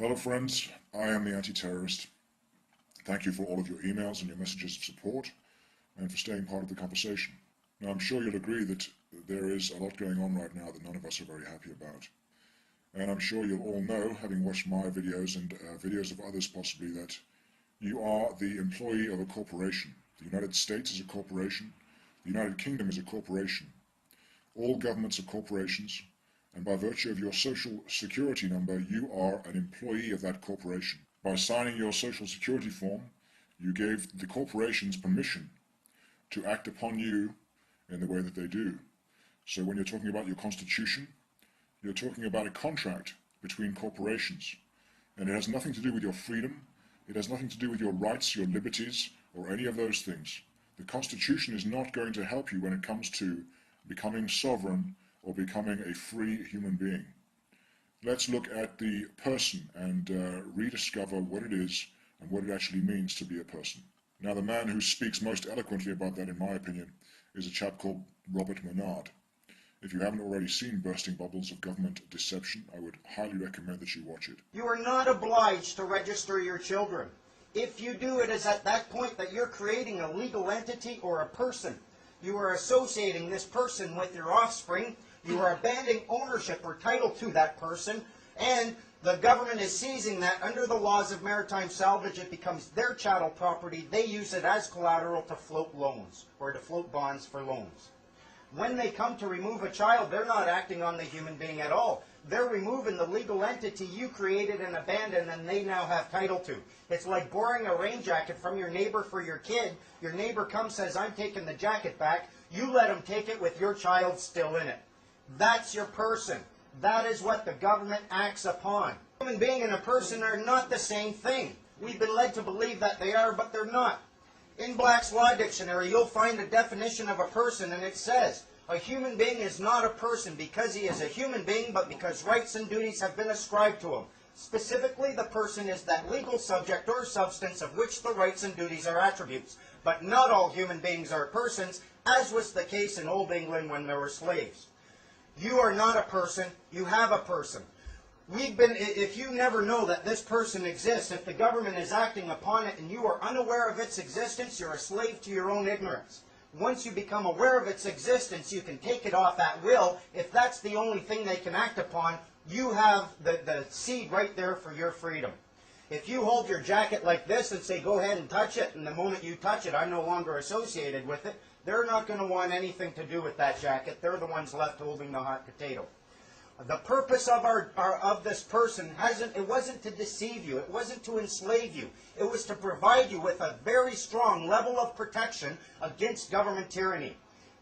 Hello friends, I am the anti-terrorist. Thank you for all of your emails and your messages of support and for staying part of the conversation. Now I'm sure you'll agree that there is a lot going on right now that none of us are very happy about. And I'm sure you'll all know, having watched my videos and videos of others possibly, that you are the employee of a corporation. The United States is a corporation. The United Kingdom is a corporation. All governments are corporations. And by virtue of your social security number, you are an employee of that corporation. By signing your social security form, you gave the corporations permission to act upon you in the way that they do. So when you're talking about your constitution, you're talking about a contract between corporations. And it has nothing to do with your freedom, it has nothing to do with your rights, your liberties, or any of those things. The Constitution is not going to help you when it comes to becoming sovereign or becoming a free human being. Let's look at the person and rediscover what it is and what it actually means to be a person. Now, the man who speaks most eloquently about that, in my opinion, is a chap called Robert Menard. If you haven't already seen Bursting Bubbles of Government Deception, I would highly recommend that you watch it. You are not obliged to register your children. If you do, it is at that point that you're creating a legal entity or a person. You are associating this person with your offspring. You are abandoning ownership or title to that person, and the government is seizing that under the laws of maritime salvage. It becomes their chattel property. They use it as collateral to float loans or to float bonds for loans. When they come to remove a child, they're not acting on the human being at all. They're removing the legal entity you created and abandoned and they now have title to. It's like borrowing a rain jacket from your neighbor for your kid. Your neighbor comes, says, I'm taking the jacket back. You let him take it with your child still in it. That's your person. That is what the government acts upon. A human being and a person are not the same thing. We've been led to believe that they are, but they're not. In Black's Law Dictionary, you'll find a definition of a person, and it says, a human being is not a person because he is a human being, but because rights and duties have been ascribed to him. Specifically, the person is that legal subject or substance of which the rights and duties are attributes. But not all human beings are persons, as was the case in Old England when there were slaves. You are not a person, you have a person. If you never know that this person exists, if the government is acting upon it and you are unaware of its existence, you're a slave to your own ignorance. Once you become aware of its existence, you can take it off at will. If that's the only thing they can act upon, you have the seed right there for your freedom. If you hold your jacket like this and say, go ahead and touch it, and the moment you touch it, I'm no longer associated with it, they're not going to want anything to do with that jacket. They're the ones left holding the hot potato. The purpose of this person it wasn't to deceive you. It wasn't to enslave you. It was to provide you with a very strong level of protection against government tyranny.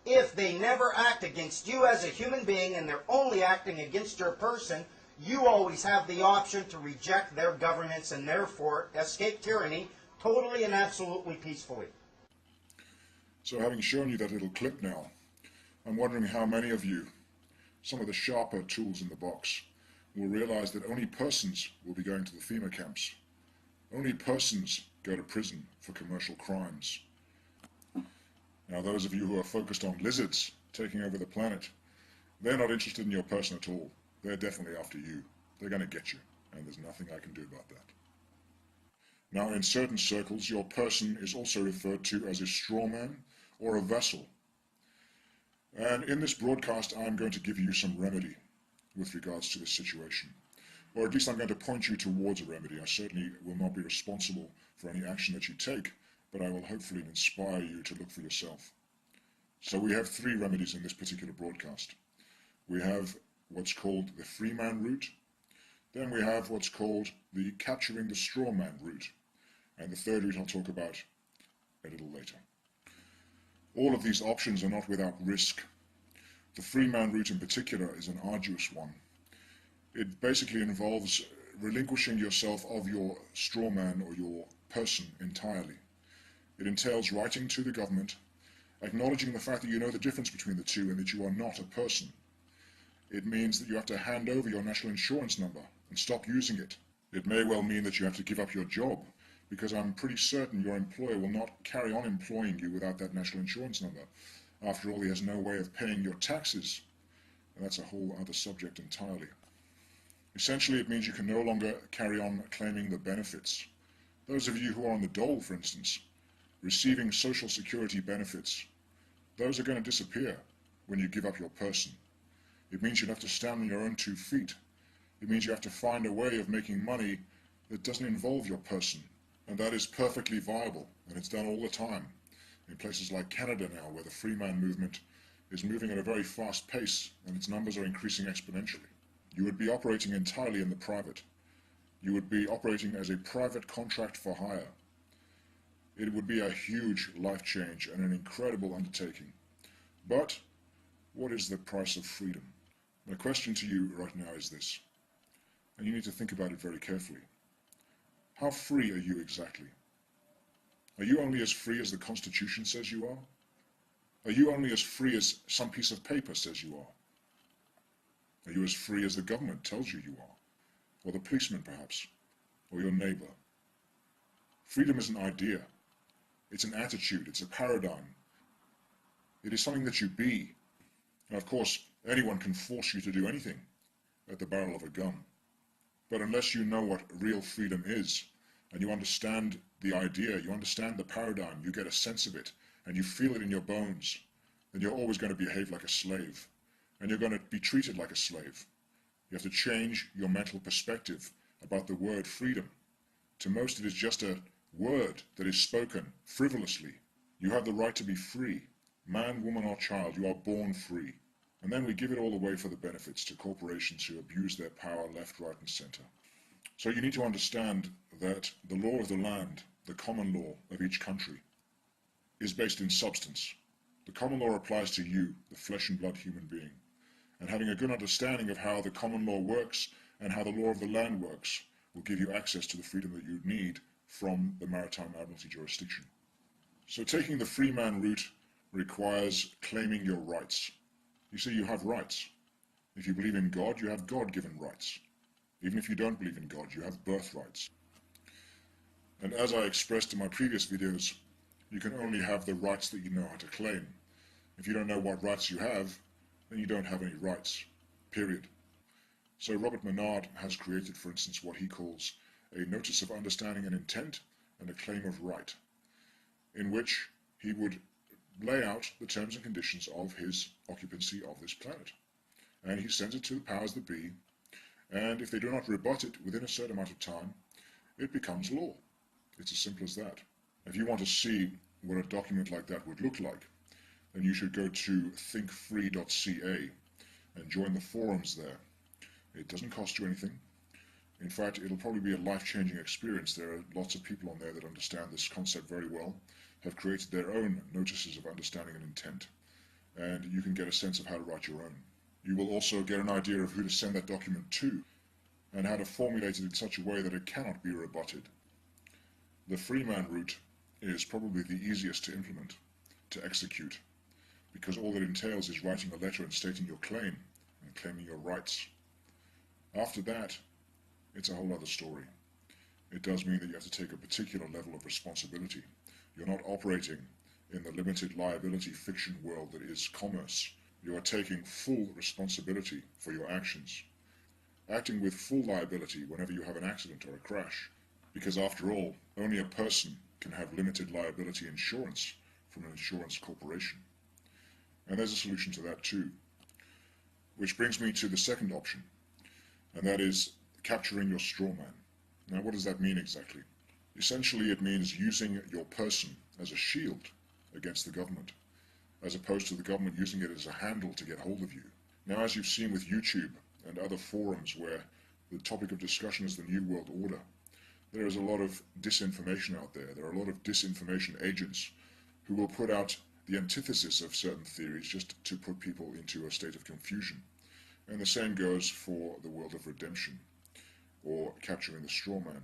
If they never act against you as a human being and they're only acting against your person, you always have the option to reject their governance and therefore escape tyranny totally and absolutely peacefully. So having shown you that little clip now, I'm wondering how many of you, some of the sharper tools in the box, will realize that only persons will be going to the FEMA camps. Only persons go to prison for commercial crimes. Now those of you who are focused on lizards taking over the planet, they're not interested in your person at all. They're definitely after you. They're going to get you, and there's nothing I can do about that. Now in certain circles, your person is also referred to as a straw man or a vessel. And in this broadcast, I'm going to give you some remedy with regards to this situation. Or at least I'm going to point you towards a remedy. I certainly will not be responsible for any action that you take, but I will hopefully inspire you to look for yourself. So we have three remedies in this particular broadcast. We have what's called the free man route. Then we have what's called the capturing the straw man route. And the third route I'll talk about a little later. All of these options are not without risk. The free man route in particular is an arduous one. It basically involves relinquishing yourself of your straw man or your person entirely. It entails writing to the government, acknowledging the fact that you know the difference between the two and that you are not a person. It means that you have to hand over your national insurance number and stop using it. It may well mean that you have to give up your job, because I'm pretty certain your employer will not carry on employing you without that national insurance number. After all, he has no way of paying your taxes, and that's a whole other subject entirely. Essentially, it means you can no longer carry on claiming the benefits. Those of you who are on the dole, for instance, receiving social security benefits, those are going to disappear when you give up your person. It means you have to stand on your own 2 feet. It means you have to find a way of making money that doesn't involve your person. And that is perfectly viable, and it's done all the time. In places like Canada now, where the free man movement is moving at a very fast pace, and its numbers are increasing exponentially. You would be operating entirely in the private. You would be operating as a private contract for hire. It would be a huge life change and an incredible undertaking. But what is the price of freedom? My question to you right now is this, and you need to think about it very carefully. How free are you exactly? Are you only as free as the Constitution says you are? Are you only as free as some piece of paper says you are? Are you as free as the government tells you are? Or the policeman perhaps? Or your neighbor? Freedom is an idea. It's an attitude. It's a paradigm. It is something that you be. Now, of course, anyone can force you to do anything at the barrel of a gun. But unless you know what real freedom is, and you understand the idea, you understand the paradigm, you get a sense of it, and you feel it in your bones, then you're always going to behave like a slave, and you're going to be treated like a slave. You have to change your mental perspective about the word freedom. To most, it is just a word that is spoken frivolously. You have the right to be free. Man, woman, or child, you are born free. And then we give it all away for the benefits to corporations who abuse their power left, right, and center. So you need to understand that the law of the land, the common law of each country, is based in substance. The common law applies to you, the flesh and blood human being. And having a good understanding of how the common law works and how the law of the land works will give you access to the freedom that you need from the Maritime Admiralty jurisdiction. So taking the free man route requires claiming your rights. You see, you have rights. If you believe in God, you have God-given rights. Even if you don't believe in God, you have birthrights. And as I expressed in my previous videos, you can only have the rights that you know how to claim. If you don't know what rights you have, then you don't have any rights, period. So Robert Menard has created, for instance, what he calls a notice of understanding and intent and a claim of right, in which he would lay out the terms and conditions of his occupancy of this planet. And he sends it to the powers that be, and if they do not rebut it within a certain amount of time, it becomes law. It's as simple as that. If you want to see what a document like that would look like, then you should go to thinkfree.ca and join the forums there. It doesn't cost you anything. In fact, it'll probably be a life-changing experience. There are lots of people on there that understand this concept very well, have created their own notices of understanding and intent, and you can get a sense of how to write your own. You will also get an idea of who to send that document to, and how to formulate it in such a way that it cannot be rebutted. The free man route is probably the easiest to implement, to execute, because all it entails is writing a letter and stating your claim, and claiming your rights. After that, it's a whole other story. It does mean that you have to take a particular level of responsibility. You're not operating in the limited liability fiction world that is commerce. You are taking full responsibility for your actions, acting with full liability whenever you have an accident or a crash, because after all, only a person can have limited liability insurance from an insurance corporation. And there's a solution to that too. Which brings me to the second option, and that is capturing your straw man. Now, what does that mean exactly? Essentially, it means using your person as a shield against the government, as opposed to the government using it as a handle to get hold of you. Now, as you've seen with YouTube and other forums where the topic of discussion is the New World Order, there is a lot of disinformation out there. There are a lot of disinformation agents who will put out the antithesis of certain theories just to put people into a state of confusion. And the same goes for the world of redemption, or capturing the straw man.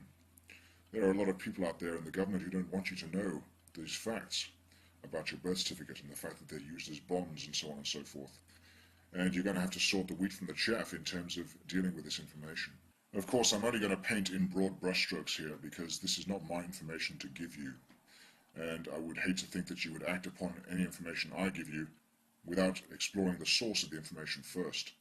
There are a lot of people out there in the government who don't want you to know these facts about your birth certificate and the fact that they're used as bonds and so on and so forth. And you're going to have to sort the wheat from the chaff in terms of dealing with this information. Of course, I'm only going to paint in broad brushstrokes here because this is not my information to give you. And I would hate to think that you would act upon any information I give you without exploring the source of the information first.